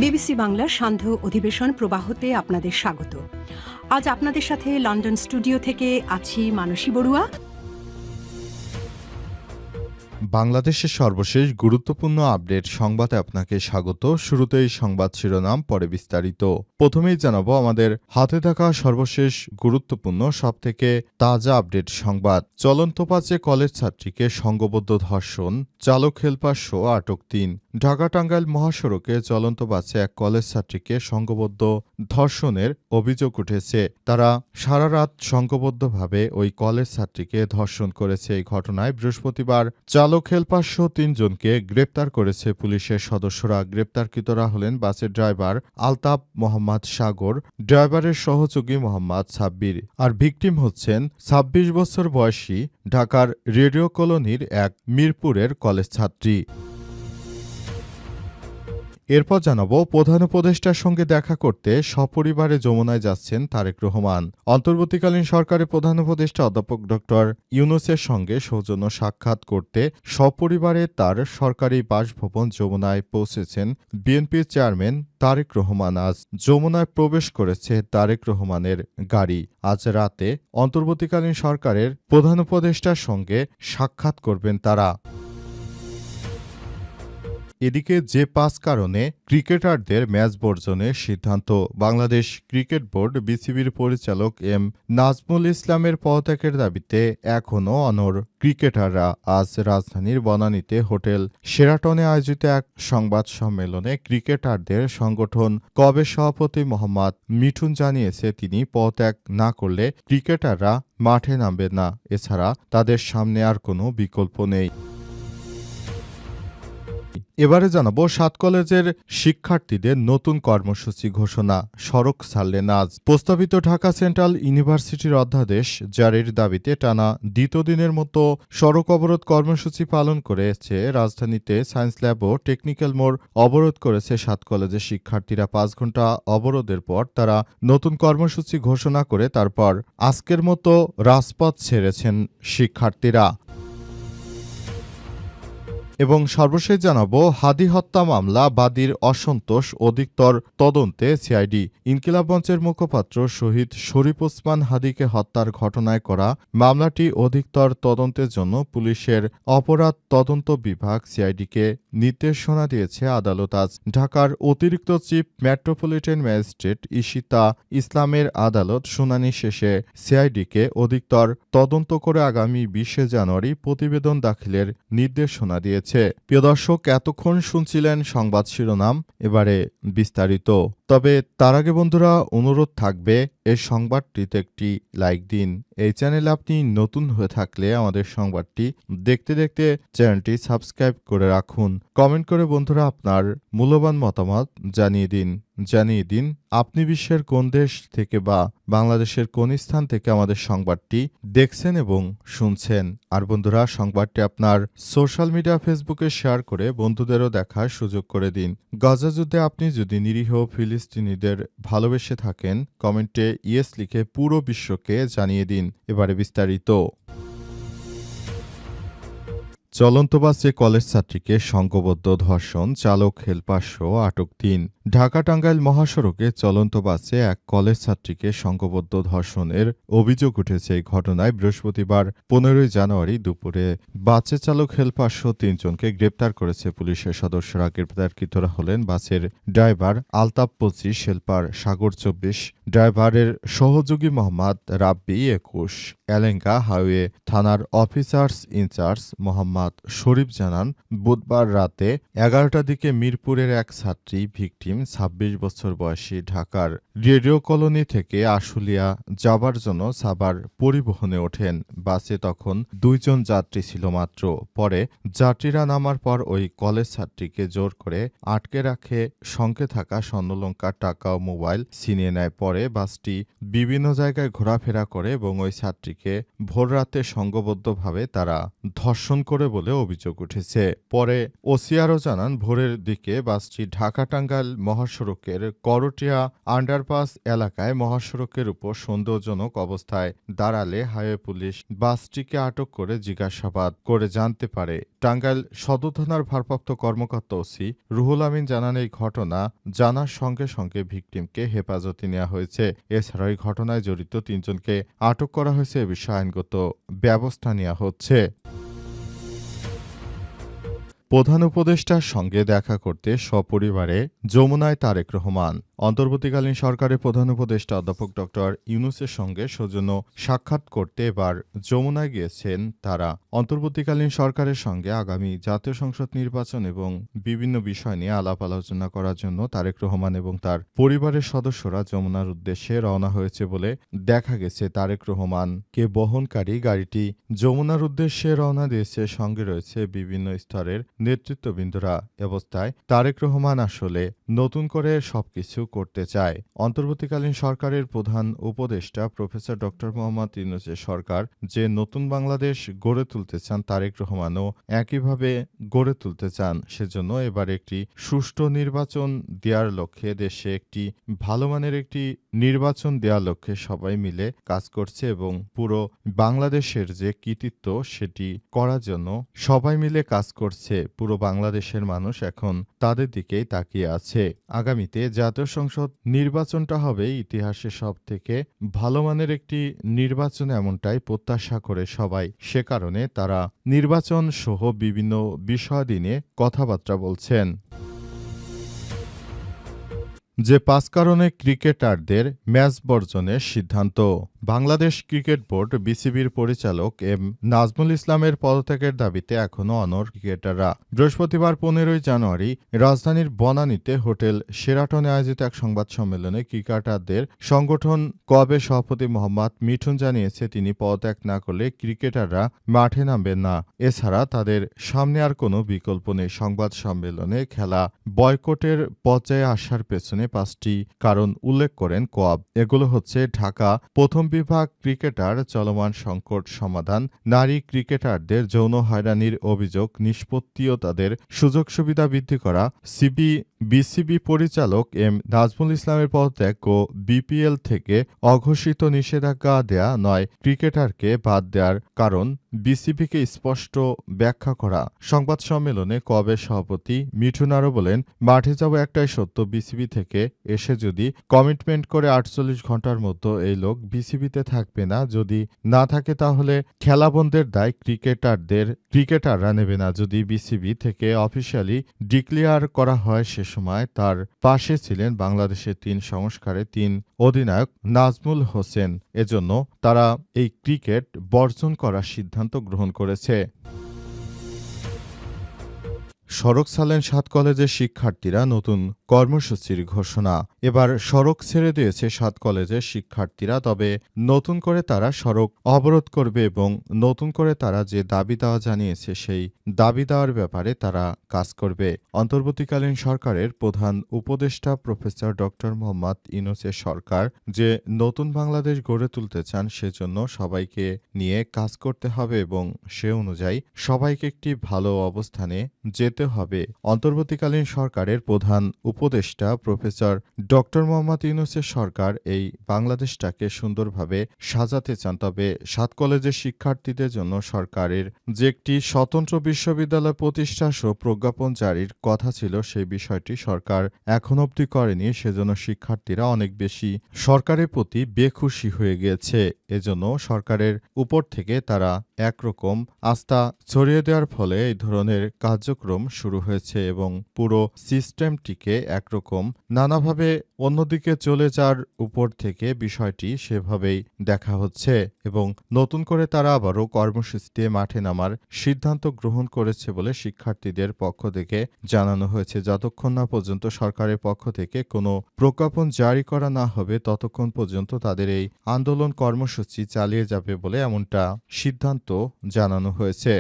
BBC বাংলার সান্ধ্য অধিবেশন প্রবাহতে আপনাদের স্বাগত। আজ আপনাদের সাথে লন্ডন স্টুডিও থেকে আছি মানসী বড়ুয়া। বাংলাদেশের সর্বশেষ গুরুত্বপূর্ণ আপডেট সংবাদে আপনাকে স্বাগত। শুরুতেই সংবাদ শিরোনাম, পরে বিস্তারিত। প্রথমেই জানাবো আমাদের হাতে থাকা সর্বশেষ গুরুত্বপূর্ণ সবথেকে তাজা আপডেট সংবাদ। চলন্ত বাসে কলেজ ছাত্রীকে সংঘবদ্ধ ধর্ষণ, চালক হেলপার সহ আটক ৩। ঢাকা টাঙ্গাইল মহাসড়কে চলন্ত বাসে এক কলেজ ছাত্রীকে সংঘবদ্ধ ধর্ষণের অভিযোগ উঠেছে। তারা সারা রাত সংঘবদ্ধভাবে ওই কলেজ ছাত্রীকে ধর্ষণ করেছে। এই ঘটনায় বৃহস্পতিবার চালক হেলপার সহ ৩ জনকে গ্রেপ্তার করেছে পুলিশের সদস্যরা। গ্রেপ্তারকৃতরা হলেন বাসের ড্রাইভার আলতাফ মোহাম্মদ সাগর, ড্রাইভারের সহযোগী মোহাম্মদ সাব্বির। আর ভিকটিম হচ্ছেন ২৬ বছর বয়সী ঢাকার রেডিও কলোনির এক মিরপুরের কলেজ ছাত্রী। এরপর জানাবো প্রধান উপদেষ্টার সঙ্গে দেখা করতে সপরিবারে যমুনায় যাচ্ছেন তারেক রহমান। অন্তর্বর্তীকালীন সরকারের প্রধান উপদেষ্টা অধ্যাপক ড ইউনূসের সঙ্গে সৌজন্য সাক্ষাৎ করতে সপরিবারে তার সরকারি বাসভবন যমুনায় পৌঁছেছেন বিএনপির চেয়ারম্যান তারেক রহমান। আজ যমুনায় প্রবেশ করেছে তারেক রহমানের গাড়ি। আজ রাতে অন্তর্বর্তীকালীন সরকারের প্রধান উপদেষ্টার সঙ্গে সাক্ষাৎ করবেন তারা। এদিকে যে ৫ কারণে ক্রিকেটারদের ম্যাচ বর্জনের সিদ্ধান্ত। বাংলাদেশ ক্রিকেট বোর্ড বিসিবির পরিচালক এম নাজমুল ইসলামের পদত্যাগের দাবিতে এখনও অনড় ক্রিকেটাররা। আজ রাজধানীর বনানীতে হোটেল শেরাটনে আয়োজিত এক সংবাদ সম্মেলনে ক্রিকেটারদের সংগঠন কবের সভাপতি মোহাম্মদ মিঠুন জানিয়েছে, তিনি পদত্যাগ না করলে ক্রিকেটাররা মাঠে নামবে না। এছাড়া তাদের সামনে আর কোনো বিকল্প নেই। এবারে জানাবো ৭ কলেজের শিক্ষার্থীদের নতুন কর্মসূচি ঘোষণা। সড়ক ছাড়লেন আজ। প্রস্তাবিত ঢাকা সেন্ট্রাল ইউনিভার্সিটির অধ্যাদেশ জারির দাবিতে টানা দ্বিতীয় দিনের মতো সড়ক অবরোধ কর্মসূচি পালন করেছে রাজধানীতে। সায়েন্স ল্যাব ও টেকনিক্যাল মোড় অবরোধ করেছে ৭ কলেজের শিক্ষার্থীরা। ৫ ঘণ্টা অবরোধের পর তারা নতুন কর্মসূচি ঘোষণা করে তারপর আজকের মতো রাজপথ ছেড়েছেন শিক্ষার্থীরা। এবং সর্বশেষ জানাবো হাদি হত্যা মামলা বাদীর অসন্তোষ অধিকতর তদন্তে সিআইডি। ইনকিলাব মঞ্চের মুখপাত্র শহীদ শরীফ ওসমান হাদিকে হত্যার ঘটনায় করা মামলাটি অধিকতর তদন্তের জন্য পুলিশের অপরাধ তদন্ত বিভাগ সিআইডিকে নির্দেশনা দিয়েছে আদালত। আজ ঢাকার অতিরিক্ত চিফ মেট্রোপলিটন ম্যাজিস্ট্রেট ঈশিতা ইসলামের আদালত শুনানি শেষে সিআইডিকে অধিকতর তদন্ত করে আগামী ২০ জানুয়ারি প্রতিবেদন দাখিলের নির্দেশনা দিয়েছে। প্রিয় দর্শক, এতক্ষণ শুনছিলেন সংবাদ শিরোনাম, এবারে বিস্তারিত। তবে তার আগে বন্ধুরা অনুরোধ থাকবে এই সংবাদটিতে একটি লাইক দিন। এই চ্যানেলে আপনি নতুন হয়ে থাকলে আমাদের সংবাদটি দেখতে দেখতে চ্যানেলটি সাবস্ক্রাইব করে রাখুন। কমেন্ট করে বন্ধুরা আপনার মূল্যবান মতামত জানিয়ে দিন আপনি বিশ্বের কোন দেশ থেকে বা বাংলাদেশের কোন স্থান থেকে আমাদের সংবাদটি দেখছেন এবং শুনছেন। আর বন্ধুরা সংবাদটি আপনার সোশ্যাল মিডিয়া ফেসবুকে শেয়ার করে বন্ধুদেরও দেখার সুযোগ করে দিন। গাজা যুদ্ধে আপনি যদি নিরীহ ফিলিস্তিনিদের ভালোবেসে থাকেন কমেন্টে ইয়েস লিখে পুরো বিশ্বকে জানিয়ে দিন। এবারে বিস্তারিত। চলন্ত বাসে কলেজ ছাত্রীকে সংঘবদ্ধ ধর্ষণ, চালক হেলপার সহ আটক ৩। ঢাকা টাঙ্গাইল মহাসড়কে চলন্ত বাসে এক কলেজ ছাত্রীকে সংঘবদ্ধ ধর্ষণের অভিযোগ উঠেছে। এই ঘটনায় বৃহস্পতিবার ১৫ জানুয়ারি দুপুরে বাসের চালক হেলপার সহ ৩ জনকে গ্রেপ্তার করেছে পুলিশের সদস্যরা। গ্রেপ্তারকৃতরা হলেন বাসের ড্রাইভার আলতাফ ২৫, হেলপার সাগর ২৪, ড্রাইভারের সহযোগী মোহাম্মদ রাব্বি ২১। এলেঙ্গা হাইওয়ে থানার অফিসার্স ইনচার্জ মোহাম্মদ শরীফ জানান, বুধবার রাতে ১১টার দিকে মিরপুরের এক ছাত্রী ভিকটিম ২৬ বছর বয়সী ঢাকার রেডিও কলোনি থেকে আশুলিয়া যাবার জন্য সাভার পরিবহনে ওঠেন। বাসে তখন ২ জন যাত্রী ছিল মাত্র। পরে যাত্রীরা নামার পর ওই কলেজ ছাত্রীকে জোর করে আটকে রাখে। সঙ্গে থাকা স্বর্ণলঙ্কার টাকা ও মোবাইল ছিনিয়ে নেয়। পরে বাসটি বিভিন্ন জায়গায় ঘোরাফেরা করে এবং ওই ছাত্রীকে ভোররাতে সংঘবদ্ধভাবে তারা ধর্ষণ করে বলে অভিযোগ উঠেছে। পরে ওসি আরও জানান, ভোরের দিকে বাসটি ঢাকা টাঙ্গাইল মহাসড়কের করটিয়া আন্ডারপাস এলাকায় মহাসড়কের উপর সন্দেহজনক অবস্থায় দাঁড়ালে হাইওয়ে পুলিশ বাসটিকে আটক করে জিজ্ঞাসাবাদ করে জানতে পারে। টাঙ্গাইল সদর থানার ভারপ্রাপ্ত কর্মকর্তা ওসি রুহুল আমিন জানান, এই ঘটনা জানার সঙ্গে সঙ্গে ভিকটিমকে হেফাজতে নেওয়া হয়েছে। এছাড়াও এই ঘটনায় জড়িত ৩ জনকে আটক করা হয়েছে। এ বিষয়ে আইনগত ব্যবস্থা নেওয়া হচ্ছে। প্রধান উপদেষ্টার সঙ্গে দেখা করতে সপরিবারে যমুনায় তারেক রহমান। অন্তর্বর্তীকালীন সরকারের প্রধান উপদেষ্টা অধ্যাপক ড ইউনূসের সঙ্গে সৌজন্য সাক্ষাৎ করতে এবার যমুনায় গিয়েছেন তারা। অন্তর্বর্তীকালীন সরকারের সঙ্গে আগামী জাতীয় সংসদ নির্বাচন এবং বিভিন্ন বিষয় নিয়ে আলাপ আলোচনা করার জন্য তারেক রহমান এবং তার পরিবারের সদস্যরা যমুনার উদ্দেশ্যে রওনা হয়েছে বলে দেখা গেছে। তারেক রহমানকে বহনকারী গাড়িটি যমুনার উদ্দেশ্যে রওনা দিয়েছে। সঙ্গে রয়েছে বিভিন্ন স্তরের নেতৃত্ববৃন্দরা। অবস্থায় তারেক রহমান আসলে নতুন করে সবকিছু করতে চায়। অন্তর্বর্তীকালীন সরকারের প্রধান উপদেষ্টা প্রফেসর ড মোহাম্মদ ইউনূসের সরকার যে নতুন বাংলাদেশ গড়ে তুলতে চান, তারেক রহমানও একইভাবে গড়ে তুলতে চান। সেজন্য এবার একটি সুষ্ঠু নির্বাচন দেওয়ার লক্ষ্যে, দেশে একটি ভালো মানের একটি নির্বাচন দেওয়ার লক্ষ্যে সবাই মিলে কাজ করছে এবং পুরো বাংলাদেশের যে কৃতিত্ব সেটি করার জন্য সবাই মিলে কাজ করছে। পুরো বাংলাদেশের মানুষ এখন তাদের দিকেই তাকিয়ে আছে। আগামীতে জাতীয় সংসদ নির্বাচনটা হবে ইতিহাসে সবথেকে ভালো মানের একটি নির্বাচন, এমনটাই প্রত্যাশা করে সবাই। সে কারণে তারা নির্বাচন সহ বিভিন্ন বিষয়াদি নিয়ে কথাবার্তা বলছেন। যে ৫ কারণে ক্রিকেটারদের ম্যাচ বর্জনের সিদ্ধান্ত। বাংলাদেশ ক্রিকেট বোর্ড বিসিবির পরিচালক এম নাজমুল ইসলামের পদত্যাগের দাবিতে এখনও অনড় ক্রিকেটাররা। বৃহস্পতিবার ১৫ জানুয়ারি রাজধানীর বনানীতে হোটেল শেরাটনে আয়োজিত এক সংবাদ সম্মেলনে ক্রিকেটারদের সংগঠন কবে সভাপতি মোহাম্মদ মিঠুন জানিয়েছে, তিনি পদত্যাগ না করলে ক্রিকেটাররা মাঠে নামবেন না। এছাড়া তাদের সামনে আর কোনো বিকল্প নেই। সংবাদ সম্মেলনে খেলা বয়কটের পর্যায়ে আসার পেছনে ৫টি কারণ উল্লেখ করেন কোয়াব। এগুলো হচ্ছে: ঢাকা প্রথম বিভাগ ক্রিকেটার চলমান সংকট সমাধান, নারী ক্রিকেটারদের যৌন হয়রানির অভিযোগ নিষ্পত্তি ও তাদের সুযোগ সুবিধা বৃদ্ধি করা, বিসিবি পরিচালক এম নাজমুল ইসলামের পদত্যাগ ও বিপিএল থেকে অঘোষিত নিষেধাজ্ঞা দেয়া নয় ক্রিকেটারকে বাদ দেওয়ার কারণ বিসিবিকে স্পষ্ট ব্যাখ্যা করা। সংবাদ সম্মেলনে কবের সভাপতি মিঠুন আরও বলেন, মাঠে যাব একটাই সত্য, বিসিবি থেকে এসে যদি কমিটমেন্ট করে ৪৮ ঘন্টার মধ্যে এই লোক বিসিবিতে থাকবে না, যদি না থাকে তাহলে খেলা বন্ধের দায় ক্রিকেটাররা নেবে না। যদি বিসিবি থেকে অফিসিয়ালি ডিক্লেয়ার করা হয়, সে সময় তার পাশে ছিলেন বাংলাদেশের ৩ সংস্কারের ৩ অধিনায়ক নাজমুল হোসেন। এজন্য তারা এই ক্রিকেট বর্জন করার সিদ্ধান্ত গ্রহণ করেছে। সড়ক ছাড়লেন ৭ কলেজের শিক্ষার্থীরা, নতুন কর্মসূচির ঘোষণা। এবার সড়ক ছেড়ে দিয়েছে ৭ কলেজের শিক্ষার্থীরা। তবে নতুন করে তারা সড়ক অবরোধ করবে এবং নতুন করে তারা যে দাবি দেওয়া জানিয়েছে সেই দাবি দেওয়ার ব্যাপারে তারা কাজ করবে। অন্তর্বর্তীকালীন সরকারের প্রধান উপদেষ্টা প্রফেসর ড মোহাম্মদ ইউনূসের সরকার যে নতুন বাংলাদেশ গড়ে তুলতে চান, সেজন্য সবাইকে নিয়ে কাজ করতে হবে এবং সে অনুযায়ী সবাইকে একটি ভালো অবস্থানে যেতে হবে। অন্তর্বর্তীকালীন সরকারের প্রধান উপদেষ্টা প্রফেসর ড মোহাম্মদ ইউনূসের সরকার এই বাংলাদেশটাকে সুন্দরভাবে সাজাতে চান। তবে ৭ কলেজের শিক্ষার্থীদের জন্য সরকারের যে একটি স্বতন্ত্র বিশ্ববিদ্যালয় প্রতিষ্ঠা সহ প্রজ্ঞাপন জারির কথা ছিল, সেই বিষয়টি সরকার এখন অবধি করেনি। সেজন্য শিক্ষার্থীরা অনেক বেশি সরকারের প্রতি বেখুশি হয়ে গিয়েছে। এজন্য সরকারের উপর থেকে তারা একরকম আস্থা ছড়িয়ে দেওয়ার ফলে এই ধরনের কার্যক্রম শুরু হয়েছে এবং পুরো সিস্টেমটিকে একরকম নানাভাবে অন্যদিকে চলে যাওয়ার উপর থেকে বিষয়টি সেভাবেই দেখা হচ্ছে এবং নতুন করে তারা আবারও কর্মসূচিতে মাঠে নামার সিদ্ধান্ত গ্রহণ করেছে বলে শিক্ষার্থীদের পক্ষ থেকে জানানো হয়েছে। যতক্ষণ না পর্যন্ত সরকারের পক্ষ থেকে কোনো প্রজ্ঞাপন জারি করা না হবে, ততক্ষণ পর্যন্ত তাদের এই আন্দোলন কর্মসূচি চালিয়ে যাবে বলে এমনটা সিদ্ধান্ত জানানো হয়েছে।